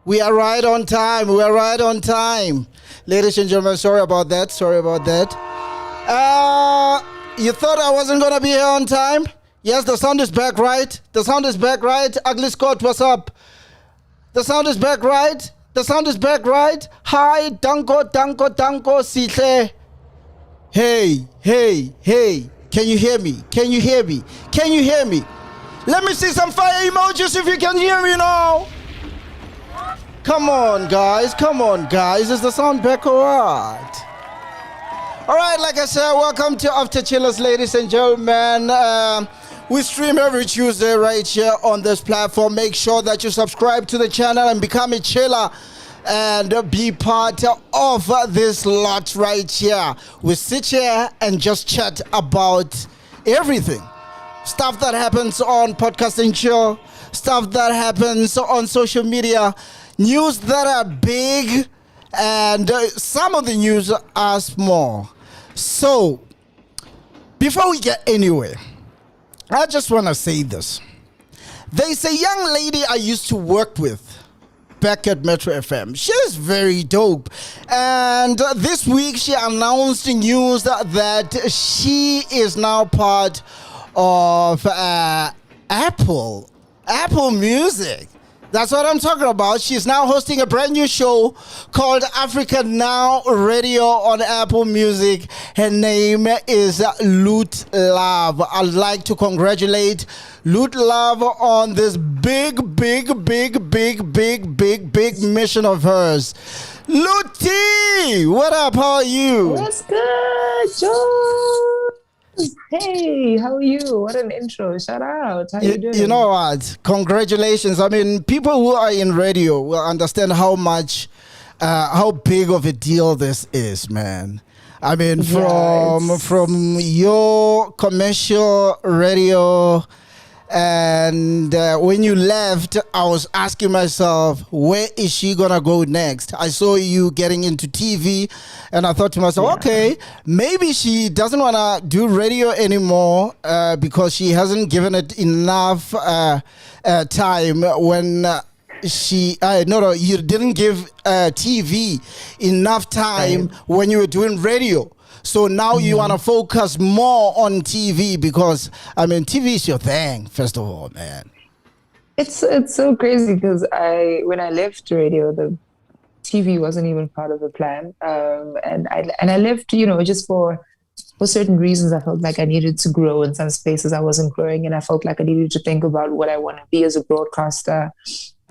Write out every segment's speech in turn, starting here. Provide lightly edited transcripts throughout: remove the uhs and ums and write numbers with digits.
We are right on time. We are right on time. Ladies and gentlemen, sorry about that. You thought I wasn't going to be here on time? Yes, the sound is back, right? The sound is back, right? Ugly Scott, what's up? The sound is back, right? The sound is back, right? Hi, danko, sihle. Hey. Can you hear me? Can you hear me? Can you hear me? Let me see some fire emojis if you can hear me now. Come on, guys. Is the sound back or what? All right, like I said, welcome to After Chillers, ladies and gentlemen. We stream every Tuesday right here on this platform. Make sure that you subscribe to the channel and become a chiller and be part of this lot right here. We sit here and just chat about everything. Stuff that happens on podcasting show, stuff that happens on social media, news that are big, and some of the news are small. So, before we get anywhere, I just want to say this. There's a young lady I used to work with back at Metro FM. She's very dope. And this week she announced the news that she is now part of Apple Music. That's what I'm talking about. She's now hosting a brand new show called Africa Now Radio on Apple Music. Her name is Lootlove. I'd like to congratulate Lootlove on this big mission of hers. Looty, what up? How are you? What's good, Jawz? Hey, how are you? What an intro. Shout out. How you doing? You know what? Congratulations. I mean, people who are in radio will understand how big of a deal this is, man. I mean, from your commercial radio, and when you left, I was asking myself, where is she gonna go next? I saw you getting into TV, and I thought to myself, okay, maybe she doesn't wanna do radio anymore because she hasn't given it enough time when you didn't give TV enough time when you were doing radio. So now you want to focus more on TV because, I mean, TV is your thing, first of all, man. It's so crazy because when I left radio, the TV wasn't even part of the plan. And I left, just for certain reasons. I felt like I needed to grow in some spaces I wasn't growing, and I felt like I needed to think about what I want to be as a broadcaster.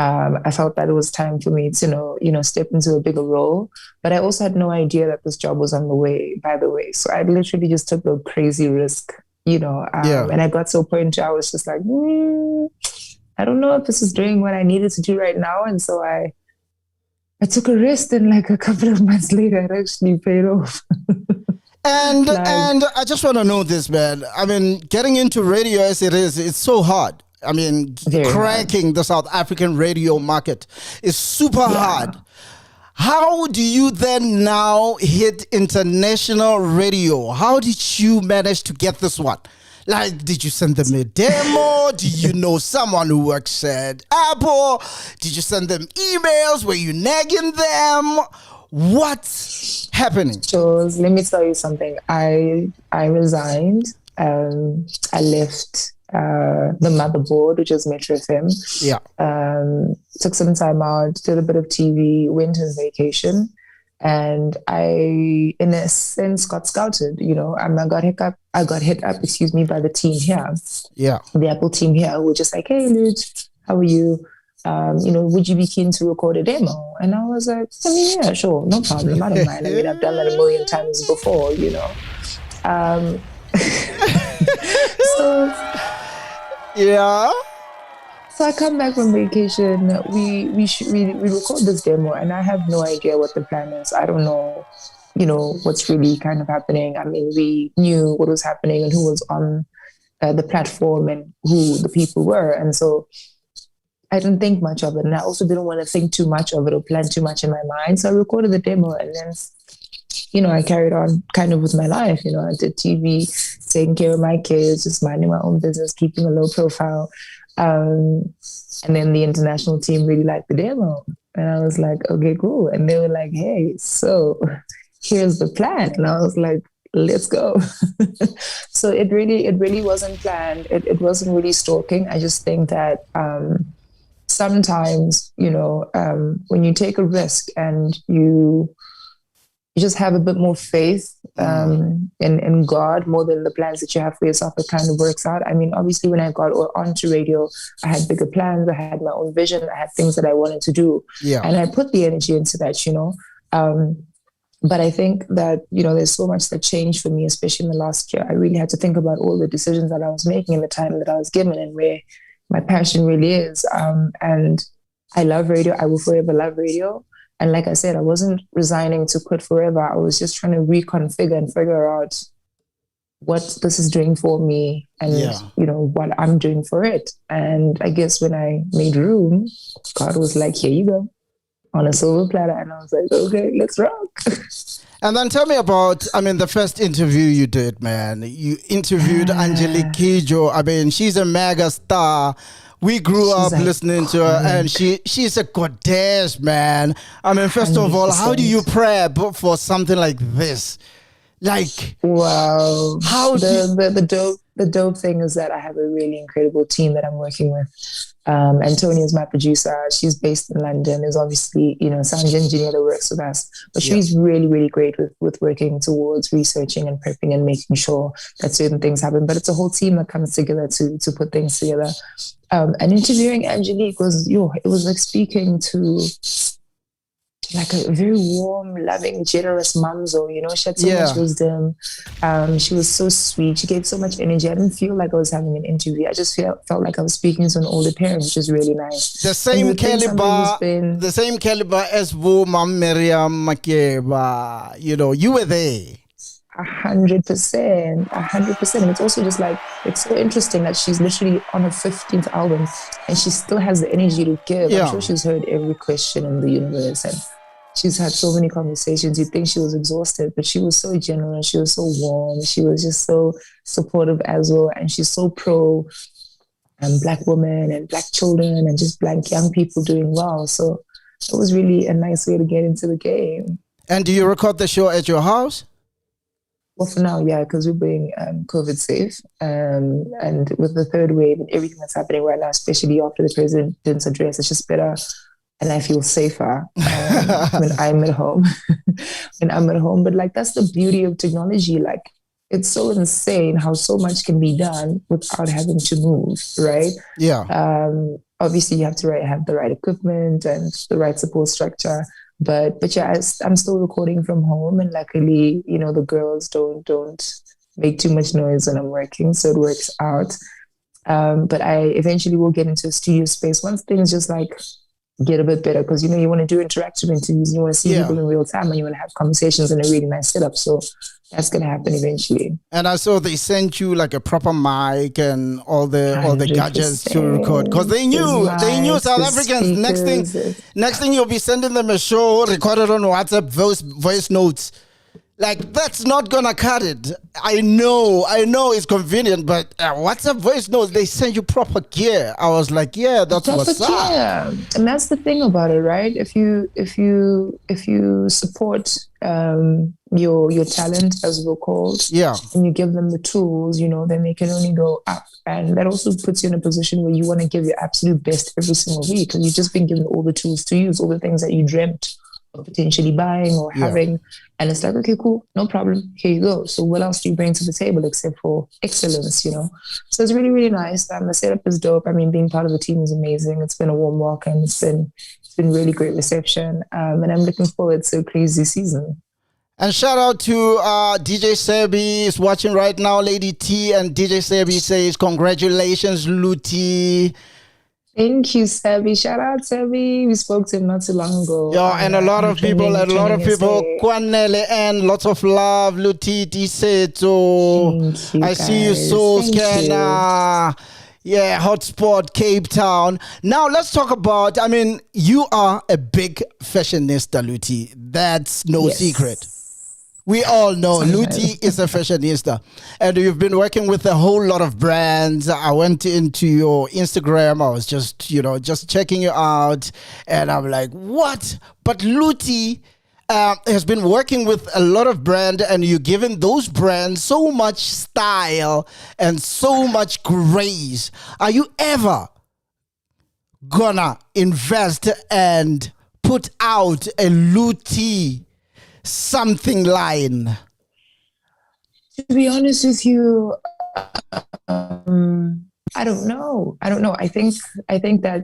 I felt that it was time for me to, step into a bigger role. But I also had no idea that this job was on the way, by the way. So I literally just took a crazy risk, and I got to a point where I was just like, I don't know if this is doing what I needed to do right now. And so I took a risk, and like a couple of months later, it actually paid off. And I just want to know this, man. I mean, getting into radio as it is, it's so hard. I mean, cracking the South African radio market is super hard. How do you then now hit international radio? How did you manage to get this one? Like, did you send them a demo? Do you know someone who works at Apple? Did you send them emails? Were you nagging them? What's happening? So let me tell you something. I resigned. I left the motherboard, which is Metro FM. Took some time out, did a bit of TV, went on vacation, and I, in a sense, got scouted. I got hit up, by the team here. The Apple team here, who were just like, "Hey, Lut, how are you? Would you be keen to record a demo?" And I was like, yeah, sure, no problem. I don't mind. I mean, I've done that a million times before, So I come back from vacation. We record this demo, and I have no idea what the plan is. I don't know, what's really kind of happening. I mean, we knew what was happening and who was on the platform and who the people were, and so I didn't think much of it. And I also didn't want to think too much of it or plan too much in my mind. So I recorded the demo, and then I carried on kind of with my life. I did TV, taking care of my kids, just minding my own business, keeping a low profile. And then the international team really liked the demo. And I was like, okay, cool. And they were like, hey, so here's the plan. And I was like, let's go. So it really wasn't planned. It wasn't really stalking. I just think that sometimes, when you take a risk and you just have a bit more faith in God more than the plans that you have for yourself, it kind of works out. I mean, obviously, when I got onto radio, I had bigger plans. I had my own vision. I had things that I wanted to do. Yeah. And I put the energy into that, But I think that, there's so much that changed for me, especially in the last year. I really had to think about all the decisions that I was making in the time that I was given and where my passion really is. And I love radio. I will forever love radio. And like I said, I wasn't resigning to quit forever. I was just trying to reconfigure and figure out what this is doing for me and, what I'm doing for it. And I guess when I made room, God was like, here you go, on a silver platter. And I was like, okay, let's rock. And then tell me about, the first interview you did, man. You interviewed Angelique Kidjo. I mean, she's a mega star. We grew up listening to her, and she's a goddess, man. I mean, first of all, how do you prep for something like this? Like, wow. How the dope thing is that I have a really incredible team that I'm working with. Antonia is my producer. She's based in London. There's obviously, sound engineer that works with us. But she's really, really great with working towards researching and prepping and making sure that certain things happen. But it's a whole team that comes together to put things together. And interviewing Angelique was like speaking to like a very warm, loving, generous mamzo, she had so much wisdom. She was so sweet. She gave so much energy. I didn't feel like I was having an interview. I just felt like I was speaking to an older parent, which is really nice. The same caliber as Mam Miriam Makeba. You were there. 100%. And it's also just like, it's so interesting that she's literally on her 15th album and she still has the energy to give. I'm sure she's heard every question in the universe and she's had so many conversations. You'd think she was exhausted, but she was so genuine. She was so warm. She was just so supportive as well. And she's so pro Black women and Black children and just Black young people doing well. So it was really a nice way to get into the game. And do you record the show at your house? Well, for now, yeah, because we're being COVID safe. And with the third wave and everything that's happening right now, especially after the president's address, it's just better and I feel safer when I'm at home. But like, that's the beauty of technology. Like, it's so insane how so much can be done without having to move, right? Yeah. Obviously, you have to have the right equipment and the right support structure. But yeah, I'm still recording from home, and luckily, the girls don't make too much noise when I'm working, so it works out. But I eventually will get into a studio space once things just like get a bit better, because you want to do interactive interviews, you want to see people in real time, and you want to have conversations in a really nice setup. So that's gonna happen eventually. And I saw they sent you like a proper mic and all the gadgets to record, because they knew South Africans. Next thing you'll be sending them a show recorded on WhatsApp voice notes. Like, that's not gonna cut it. I know it's convenient, but WhatsApp voice notes, they send you proper gear. I was like, yeah, that's what's up. And that's the thing about it, right? If you support your talent, as we're called, and you give them the tools, then they can only go up. And that also puts you in a position where you want to give your absolute best every single week, because you've just been given all the tools to use, all the things that you dreamt of potentially buying or having. And it's like, okay, cool, no problem, here you go. So what else do you bring to the table except for excellence, So it's really, really nice. The setup is dope. I mean, being part of the team is amazing. It's been a warm welcome. It's been really great reception. And I'm looking forward to a crazy season. And shout out to DJ Sebi is watching right now, Lady T, and DJ Sebi says, congratulations, Luti. Thank you, Sebi. Shout out, Sebi. We spoke to him not too long ago. Yeah, and a lot of people, Kwanele, and lots of love, Lutiti Seto. I see you, Soul Scanner. Yeah, hotspot, Cape Town. Now let's talk about, you are a big fashionista, Luti. That's no secret. We all know Luti is a fashionista, and you've been working with a whole lot of brands. I went into your Instagram. I was just checking you out, and I'm like, what? But Luti has been working with a lot of brands, and you're giving those brands so much style and so much grace. Are you ever gonna invest and put out a Luti something line? To be honest with you, I don't know. I think that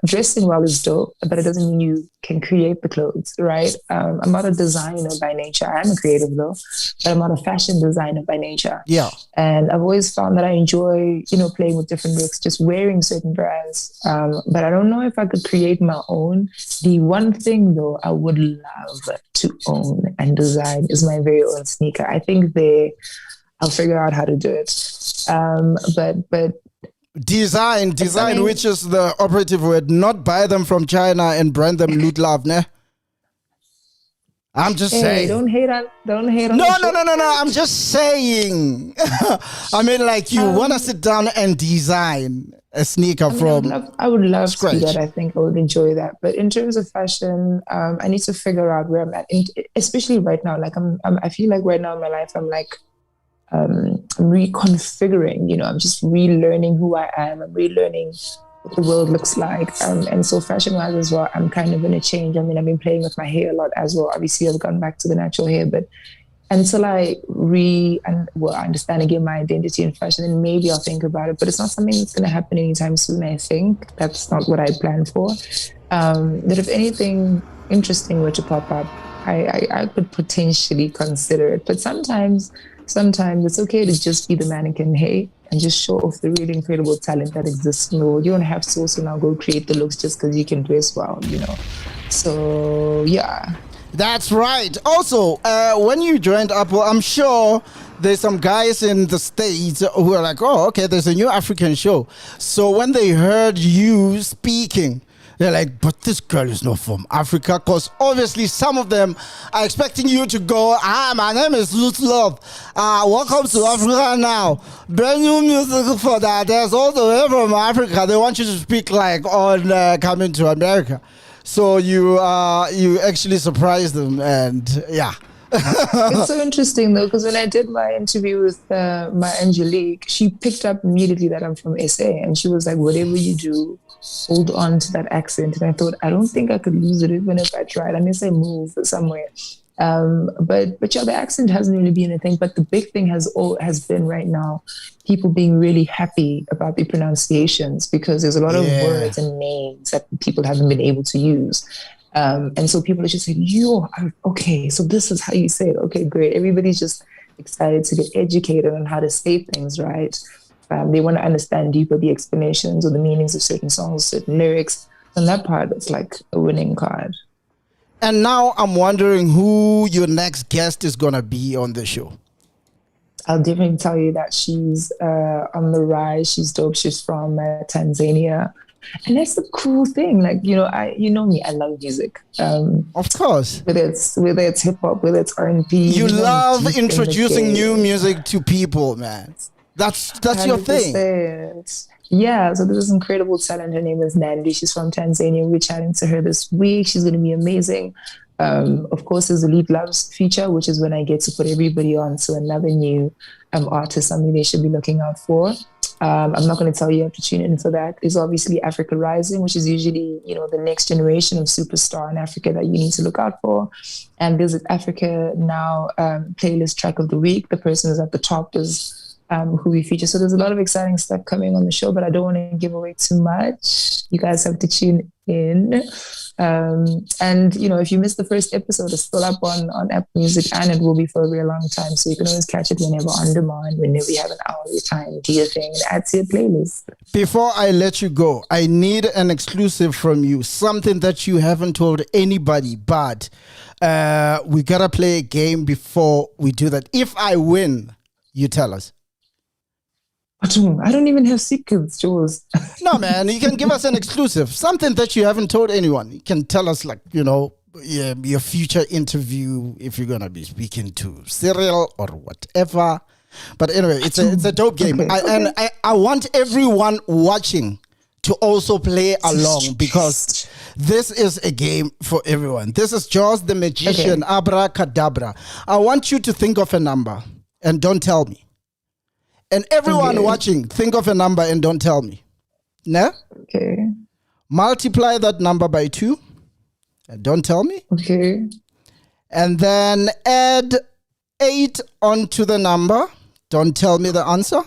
dressing well is dope, but it doesn't mean you can create the clothes, right? I'm not a designer by nature. I'm a creative though, but I'm not a fashion designer by nature. Yeah. And I've always found that I enjoy, playing with different looks, just wearing certain brands. But I don't know if I could create my own. The one thing though I would love to own and design is my very own sneaker. I think I'll figure out how to do it. But design, which is the operative word, not buy them from China and brand them Lootlove, ne? I'm just saying. Don't hate on. No. I'm just saying. I mean, like, you want to sit down and design a sneaker from I would love scratch. to do that. I think I would enjoy that. But in terms of fashion, I need to figure out where I'm at. Especially right now, like I feel like right now in my life, I'm like, I'm reconfiguring, I'm just relearning who I am. I'm relearning what the world looks like. And so fashion-wise as well, I'm kind of in a change. I mean, I've been playing with my hair a lot as well. Obviously, I've gone back to the natural hair, but until I understand again my identity in fashion, then maybe I'll think about it. But it's not something that's going to happen anytime soon, I think. That's not what I plan for. But if anything interesting were to pop up, I could potentially consider it. But sometimes it's okay to just be the mannequin, hey, and just show off the really incredible talent that exists in the world. You don't have to also now go create the looks just because you can dress well, So, yeah. That's right. Also, when you joined Apple, I'm sure there's some guys in the States who are like, oh, okay, there's a new African show. So when they heard you speaking, they're like, but this girl is not from Africa, because obviously some of them are expecting you to go, my name is Lootlove. Welcome to Africa now. Brand new music for that. There's all the way from Africa. They want you to speak like on coming to America. So you actually surprised them, and yeah. It's so interesting though, because when I did my interview with my Angelique, she picked up immediately that I'm from SA, and she was like, whatever you do, hold on to that accent. And I thought, I don't think I could lose it even if I tried, unless I move somewhere. But yeah, the accent hasn't really been a thing. But the big thing has been right now, people being really happy about the pronunciations, because there's a lot of words and names that people haven't been able to use. And so people are just saying, okay, so this is how you say it. Okay, great. Everybody's just excited to get educated on how to say things, right? They want to understand deeper the explanations or the meanings of certain songs, certain lyrics. And that part, it's like a winning card. And now I'm wondering who your next guest is going to be on the show. I'll definitely tell you that she's on the rise. She's dope. She's from Tanzania. And that's the cool thing. Like, you know me, I love music. Of course. Whether it's hip hop, whether it's R&B. You love introducing new music to people, man. That's 100%. Your thing. Yeah, so there's this incredible talent. Her name is Nandi. She's from Tanzania. We're chatting to her this week. She's going to be amazing. Of course, there's a Lootlove feature, which is when I get to put everybody on to another new artist, something they should be looking out for. I'm not going to tell you have to tune in for that. There's obviously Africa Rising, which is usually, the next generation of superstar in Africa that you need to look out for. And there's an Africa Now playlist track of the week. The person who's at the top is who we feature. So there's a lot of exciting stuff coming on the show, but I don't want to give away too much. You guys have to tune in. And if you missed the first episode, it's still up on Apple Music, and it will be for a very long time. So you can always catch it whenever on demand, whenever you have an hour of your time, do your thing, and add to your playlist. Before I let you go, I need an exclusive from you, something that you haven't told anybody, but we gotta play a game before we do that. If I win, you tell us. I don't even have secrets, Jawz. No, man, you can give us an exclusive, something that you haven't told anyone. You can tell us, your future interview if you're gonna be speaking to Cyril or whatever. But anyway, it's a dope game. Okay. I want everyone watching to also play along because this is a game for everyone. This is Jawz the Magician, Abracadabra. I want you to think of a number and don't tell me. And everyone watching, think of a number and don't tell me. No? Okay. Multiply that number by 2 and don't tell me. Okay. And then add 8 onto the number. Don't tell me the answer.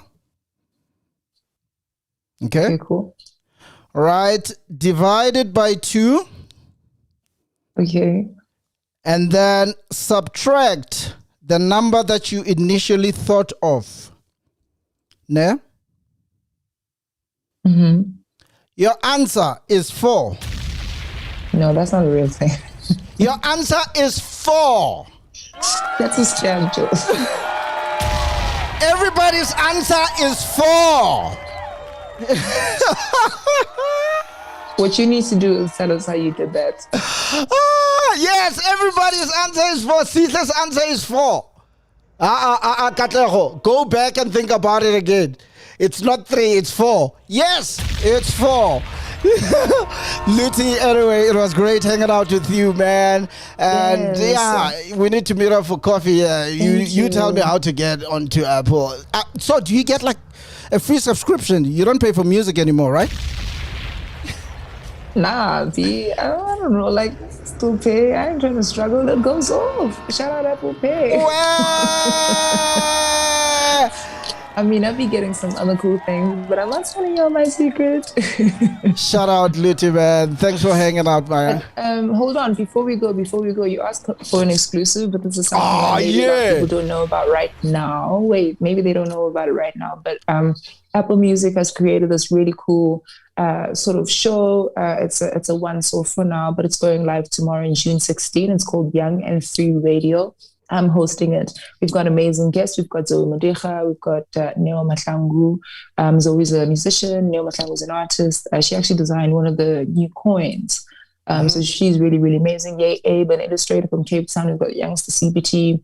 Okay, cool. All right. Divide it by 2. Okay. And then subtract the number that you initially thought of. Ne? Mm-hmm. Your answer is 4. No, that's not a real thing. Your answer is 4. That's a scam, Jawz. Everybody's answer is 4. What you need to do is tell us how you did that. Yes, everybody's answer is 4. Caesar's answer is 4. Katlego, go back and think about it again. It's not 3, it's 4. Yes, it's 4. Luti, anyway, it was great hanging out with you, man. And we need to meet up for coffee. You tell me how to get onto Apple. So do you get like a free subscription? You don't pay for music anymore, right? Nah, B, I don't know, like, still pay. I ain't trying to struggle. It goes off. Shout out Apple Pay. I mean, I'll be getting some other cool things, but I'm not telling you all my secret. Shout out, Luti, man. Thanks for hanging out, man. Hold on, before we go, you asked for an exclusive, but this is something that maybe a lot of people don't know about right now. Wait, maybe they don't know about it right now, but Apple Music has created this really cool sort of show. It's a once-off for now, but it's going live tomorrow in June 16. It's called Young and Free Radio. I'm hosting it. We've got amazing guests. We've got Zoe Modeja. We've got Neo Mahlangu. Zoe's a musician. Neo Mahlangu is an artist. She actually designed one of the new coins. So she's really, really amazing. Yay, Abe, an illustrator from Cape Town. We've got Youngster CBT.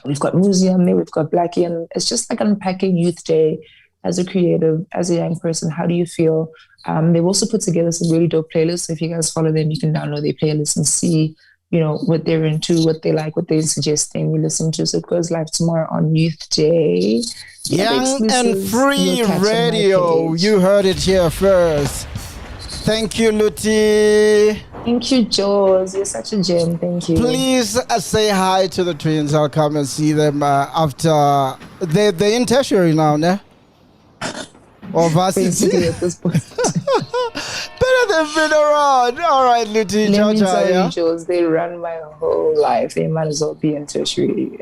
We've got Museum there. We've got Blackie. And it's just like unpacking Youth Day as a creative, as a young person. How do you feel? They've also put together some really dope playlists. So if you guys follow them, you can download their playlists and see what they're into, what they like, what they're suggesting. We listen to. So it goes live tomorrow on Youth Day. Young and Free Radio. You heard it here first. Thank you, Luti. Thank you, Jawz. You're such a gem. Thank you. Please say hi to the twins. I'll come and see them after. They're in tertiary now, ne? Or varsity. Basically at this point. Better they've been around. All right, Luti. Let me tell you, Jawz, they run my whole life. They might as well be in tertiary.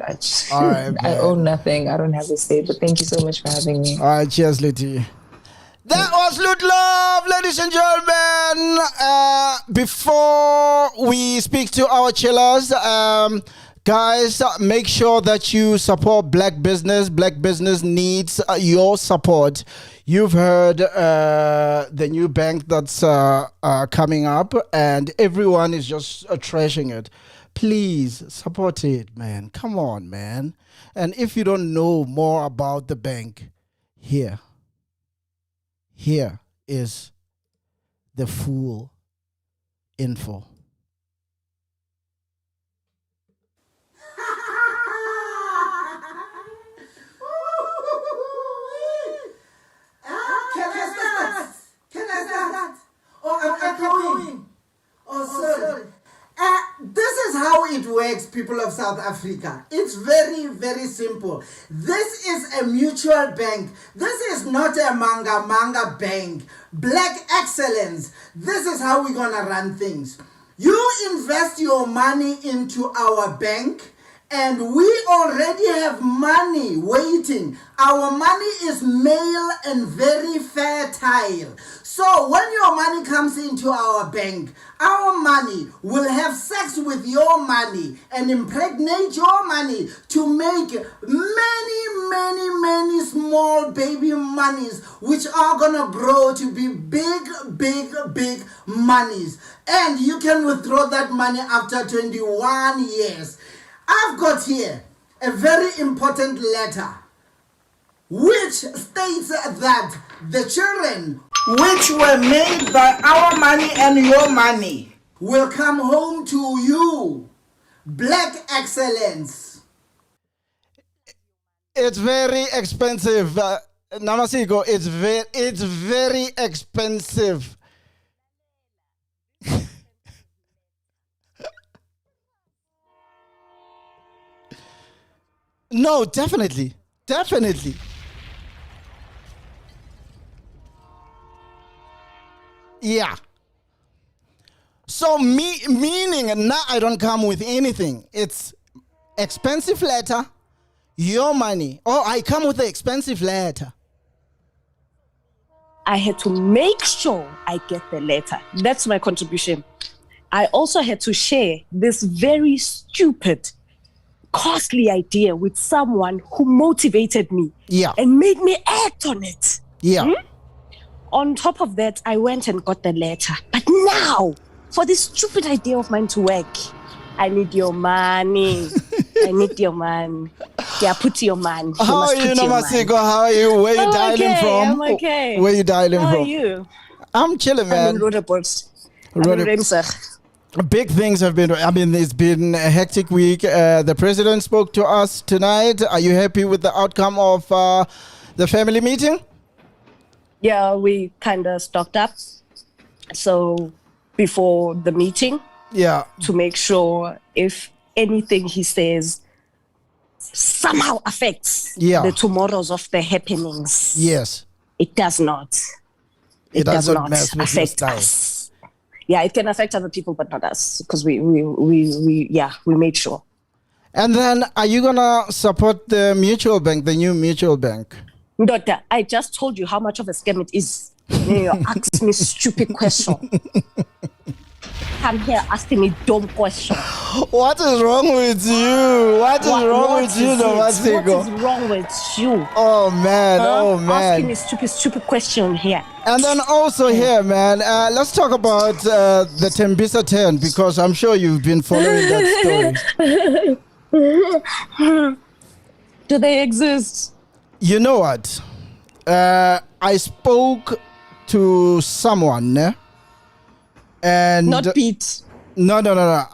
All right, I own nothing. I don't have a say. But thank you so much for having me. All right, cheers, Luti. That was Lootlove, ladies and gentlemen. Before we speak to our chillers, guys, make sure that you support black business. Black business needs your support. You've heard the new bank that's coming up, and everyone is just trashing it. Please support it, man. Come on, man. And if you don't know more about the bank, here is the full info. Can I start? Oh, I'm echoing. Oh, sorry. This is how it works, people of South Africa. It's very, very simple. This is a mutual bank. This is not a manga bank. Black excellence. This is how we're going to run things. You invest your money into our bank, And we already have money waiting. Our money is male and very fertile. So when your money comes into our bank, our money will have sex with your money and impregnate your money to make many small baby monies, which are gonna grow to be big monies. And you can withdraw that money after 21 years. I've got here a very important letter which states that the children which were made by our money and your money will come home to you. Black excellence. It's very expensive. Namasiko, it's very expensive. No, definitely. Yeah. So meaning now I don't come with anything. It's expensive letter, your money. Oh, I come with the expensive letter. I had to make sure I get the letter. That's my contribution. I also had to share this very stupid, costly idea with someone who motivated me and made me act on it. Yeah. On top of that, I went and got the letter. But now, for this stupid idea of mine to work, I need your money. I need your money. Yeah, put your money. How are you, Namasiko? How are you? Where you dialing from? I'm okay. Where you dialing from? How are you? I'm chilling, man. I'm in Roodepoort. Big things have been, it's been a hectic week. The president spoke to us tonight. Are you happy with the outcome of the family meeting? Yeah, we kind of stocked up. So before the meeting, to make sure if anything he says somehow affects the tomorrows of the happenings. Yes. It does not. It does not affect us. Yeah, it can affect other people, but not us, because we made sure. And then, are you gonna support the mutual bank, the new mutual bank? Doctor, I just told you how much of a scam it is. You ask me stupid question. Come here asking me dumb question. What is wrong with you? What is wrong with you, Namasiko? What is wrong with you? Oh man, Asking me stupid question here. And then also here, man, let's talk about the Tembisa 10, because I'm sure you've been following that story. Do they exist? You know what? I spoke to someone, and not Pete. No.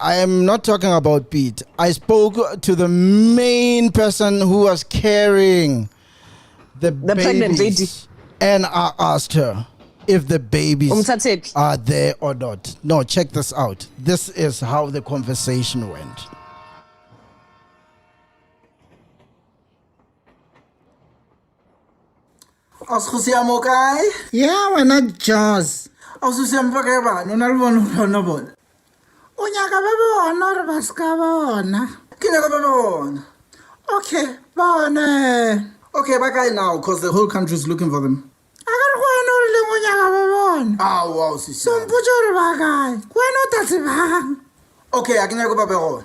I am not talking about Pete. I spoke to the main person who was carrying the pregnant baby. And I asked her if the babies are there or not. No, check this out. This is how the conversation went. Yeah, we're not Jawz. Okay, okay, bye now, because the whole country is looking for them. Oh, wow, sister. Okay, I can go back home.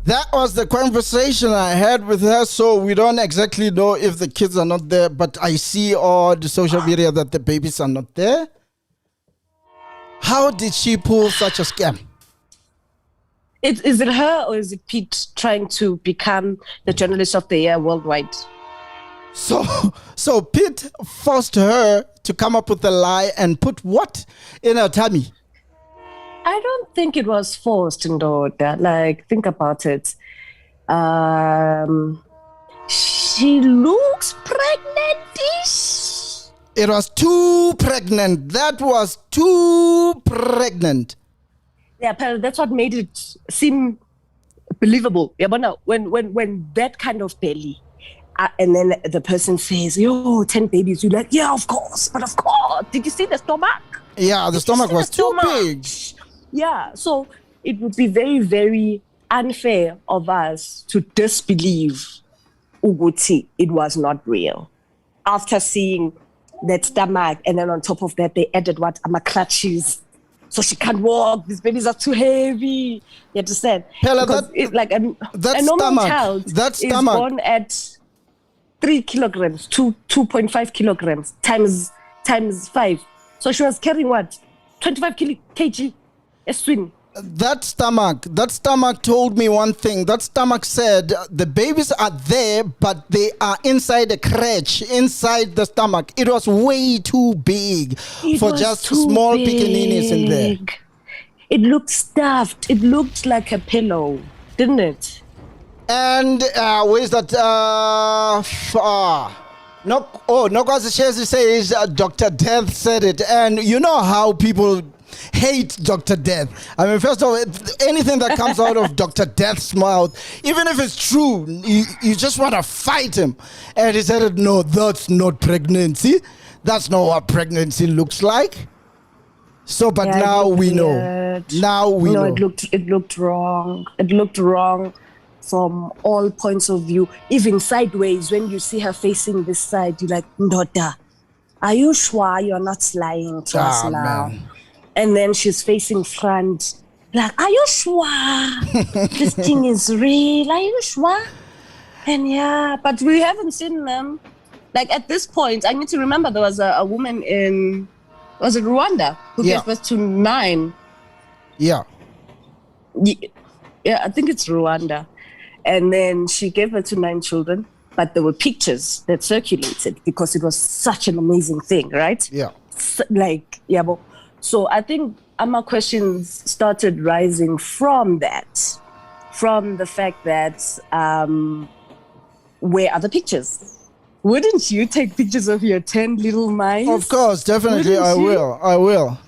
That was the conversation I had with her, so we don't exactly know if the kids are not there, but I see on the social media that the babies are not there. How did she pull such a scam? Is it her or is it Pete trying to become the journalist of the year worldwide? So Pete forced her to come up with a lie and put what in her tummy? I don't think it was forced, Ndoda. Like, think about it. She looks pregnant-ish. It was too pregnant. That was too pregnant. Yeah, apparently that's what made it seem believable. Yeah, but no, when that kind of belly, and then the person says, yo, 10 babies, you're like, yeah, of course, but of course. did you see the stomach? Yeah, the stomach was too big. Yeah, so it would be very, very unfair of us to disbelieve Uguti it was not real. After seeing that stomach, and then on top of that, they added clutches. So she can't walk. These babies are too heavy. You understand? Pella, because a normal child is born at 3 kilograms, 2.5 kilograms times 5. So she was carrying what? 25 kg. A swing. That stomach told me one thing. That stomach said the babies are there, but they are inside the crèche, inside the stomach. It was way too big for just small pickaninnies in there. It looked stuffed. It looked like a pillow, didn't it? And where's that? Nokwazi Shezi says Dr. Death said it. And you know how people hate Dr. Death. I mean, first of all, anything that comes out of Dr. Death's mouth, even if it's true, you just want to fight him. And he said, no, that's not pregnancy. That's not what pregnancy looks like. So, but now we know. Now we know. It looked wrong. It looked wrong from all points of view. Even sideways, when you see her facing this side, you're like, Ndoda, are you sure you're not lying to us now? Man. And then she's facing front. Like, are you sure this thing is real? Are you sure? And yeah, but we haven't seen them. Like at this point, I need to remember there was a woman in, was it Rwanda, who gave birth to 9. Yeah. Yeah, I think it's Rwanda. And then she gave birth to 9 children, but there were pictures that circulated because it was such an amazing thing, right? Yeah. So I think my questions started rising from that, from the fact that where are the pictures? Wouldn't you take pictures of your 10 little mice? Of course, definitely. I will.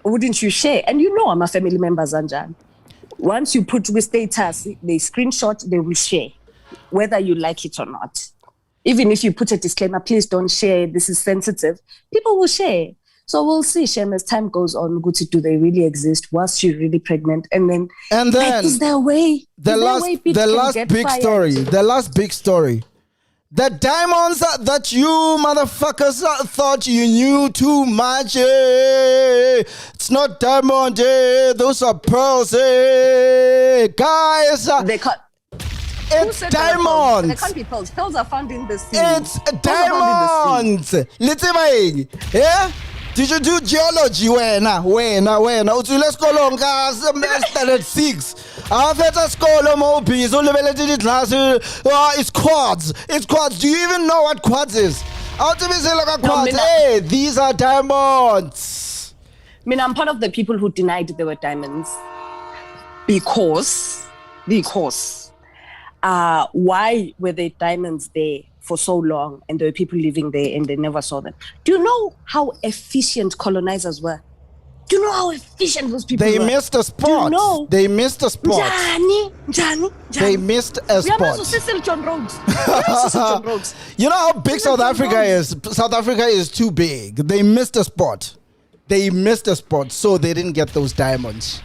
Wouldn't you share? And you know I'm a family member, Zanjan. Once you put with status, they screenshot, they will share, whether you like it or not. Even if you put a disclaimer, please don't share, this is sensitive, people will share. So we'll see, Shem, as time goes on, Guti, do they really exist? Was she really pregnant? And then is there a way? The last big story. The diamonds that you motherfuckers thought you knew too much. It's not diamond. Those are pearls. Guys. It's diamonds. They can't be pearls. Pearls are found in the sea. It's diamonds. Yeah? Did you do geology? When? Let's go long, guys. Standard 6. It's quartz. It's quartz. Do you even know what quartz is? Hey, these are diamonds. I mean, I'm part of the people who denied they were diamonds. Because why were they diamonds there for so long and there were people living there and they never saw them? Do you know how efficient colonizers were? Do you know how efficient those people were? They missed a spot. Do you know? They missed a spot. Jani. They missed a spot. You know how big South Africa is? South Africa is too big. They missed a spot. So they didn't get those diamonds.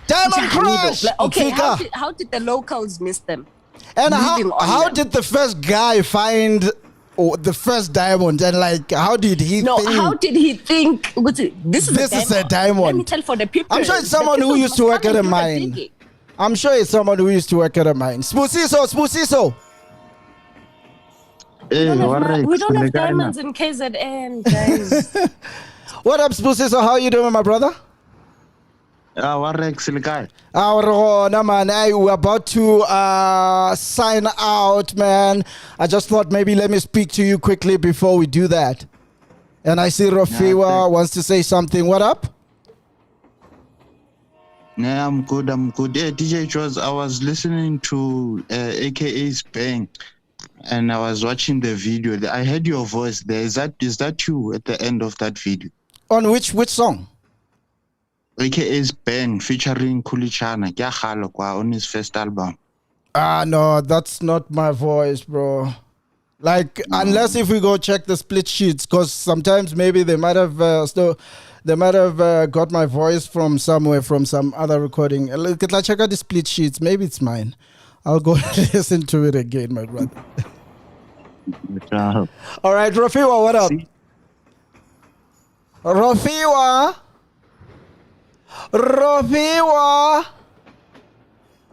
Diamond crush! Okay, how did the locals miss them? And how did the first guy find the first diamond? And how did he think? How did he think? This is a diamond. Let me tell for the people. I'm sure it's someone who used to work at a mine. Spusiso. We don't have diamonds in KZN, guys. What up, Spusiso? How are you doing, my brother? Man, we're about to sign out, man. I just thought maybe let me speak to you quickly before we do that. And I see Rafiwa wants to say something. What up? Yeah, I'm good. Hey, DJ Jawz, I was listening to AKA's Bang, and I was watching the video. I heard your voice there. Is that you at the end of that video? On which song? AKA's Bang featuring Kulichana on his first album. No, that's not my voice, bro. Like, unless if we go check the split sheets, because sometimes maybe they might have got my voice from somewhere, from some other recording. Look, check out the split sheets. Maybe it's mine. I'll go listen to it again, my brother. All right, Rafiwa, what up? Rafiwa.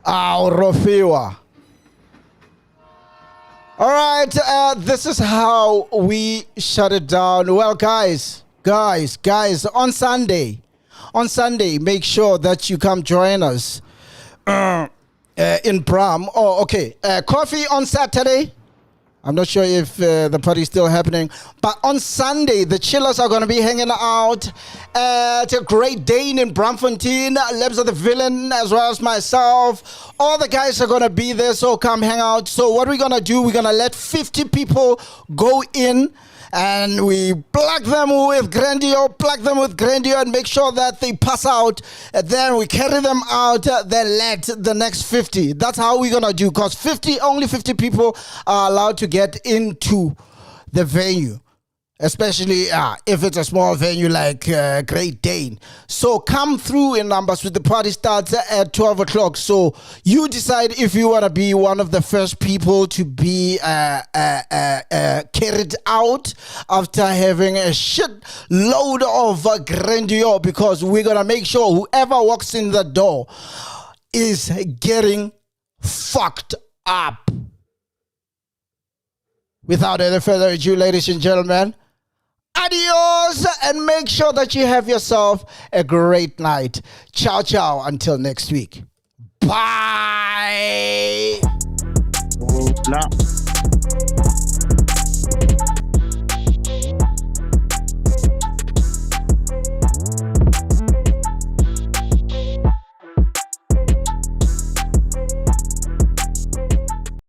Oh, Rafiwa. All right, this is how we shut it down. Well, guys, on Sunday, make sure that you come join us in Bram. Oh, okay. Coffee on Saturday. I'm not sure if the party's still happening. But on Sunday, the chillers are going to be hanging out at a Great Dane in Bramfontein. Lebs of the Villain, as well as myself. All the guys are going to be there, so come hang out. So what we're going to do, we're going to let 50 people go in. And we plug them with Grandio, and make sure that they pass out. And then we carry them out, then let the next 50. That's how we're going to do, because only 50 people are allowed to get into the venue. Especially if it's a small venue like Great Dane. So come through in numbers. With the party starts at 12 o'clock. So you decide if you want to be one of the first people to be carried out after having a shit load of grandeur, because we're going to make sure whoever walks in the door is getting fucked up. Without any further ado, ladies and gentlemen, adios, and make sure that you have yourself a great night. Ciao, ciao, until next week. Bye.